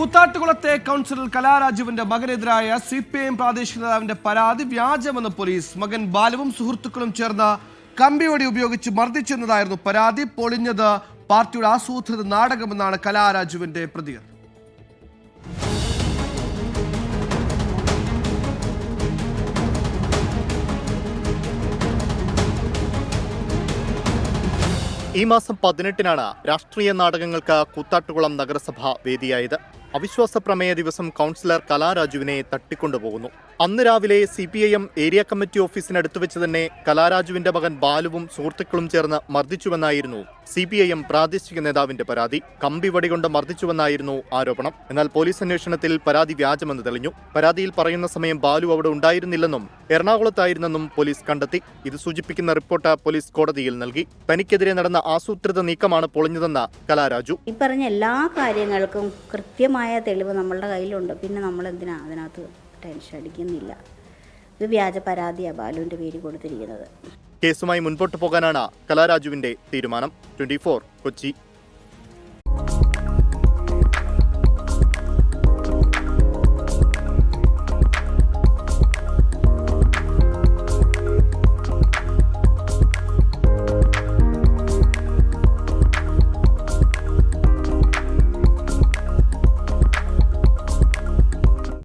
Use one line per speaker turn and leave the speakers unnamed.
കൂത്താട്ടുകുളത്തെ councillor കലാരാജുവിന്റെ മകനെതിരായ CPIM പ്രാദേശിക നേതാവിന്റെ പരാതി വ്യാജമെന്ന് പോലീസ്. മകൻ ബാലുവും സുഹൃത്തുക്കളും ചേർന്ന് കമ്പിവടി ഉപയോഗിച്ച് മർദ്ദിച്ചെന്നതായിരുന്നു പരാതി. പൊളിഞ്ഞത് പാർട്ടിയുടെ ആസൂത്രിത നാടകമെന്നാണ് കലാരാജുവിന്റെ പ്രതികരണം.
ഈ മാസം 18-നാണ് രാഷ്ട്രീയ നാടകങ്ങൾക്ക് കൂത്താട്ടുകുളം നഗരസഭ വേദിയായത്. അവിശ്വാസ പ്രമേയ ദിവസം കൗൺസിലർ കലാരാജുവിനെ തട്ടിക്കൊണ്ടുപോകുന്നു. അന്ന് രാവിലെ CPIM ഏരിയ കമ്മിറ്റി ഓഫീസിനടുത്ത് വെച്ച് തന്നെ കലാരാജുവിന്റെ മകൻ ബാലുവും സുഹൃത്തുക്കളും ചേർന്ന് മർദ്ദിച്ചുവെന്നായിരുന്നു CPIM പ്രാദേശിക നേതാവിന്റെ പരാതി. കമ്പിവടി കൊണ്ട് മർദ്ദിച്ചുവെന്നായിരുന്നു ആരോപണം. എന്നാൽ പോലീസ് അന്വേഷണത്തിൽ പരാതി വ്യാജമെന്ന് തെളിഞ്ഞു. പരാതിയിൽ പറയുന്ന സമയം ബാലു അവിടെ ഉണ്ടായിരുന്നില്ലെന്നും എറണാകുളത്തായിരുന്നെന്നും പോലീസ് കണ്ടെത്തി. ഇത് സൂചിപ്പിക്കുന്ന റിപ്പോർട്ട് പോലീസ് കോടതിയിൽ നൽകി. തനിക്കെതിരെ നടന്ന ആസൂത്രിത നീക്കമാണ് പൊളിഞ്ഞതെന്ന് കലാരാജു.
ഈ പറഞ്ഞ എല്ലാ കാര്യങ്ങൾക്കും കൃത്യമായ തെളിവ് നമ്മളുടെ കയ്യിലുണ്ട്. പിന്നെ നമ്മൾ എന്തിനാ അതിനകത്ത് ടെൻഷൻ അടിക്കുന്നില്ല. ഇത് വ്യാജ പരാതിയാണ് ബാലുവിന്റെ പേര് കൊടുത്തിരിക്കുന്നത്.
കേസുമായി മുൻപോട്ട് പോകാനാണ് കലാരാജുവിന്റെ തീരുമാനം. 24 കൊച്ചി.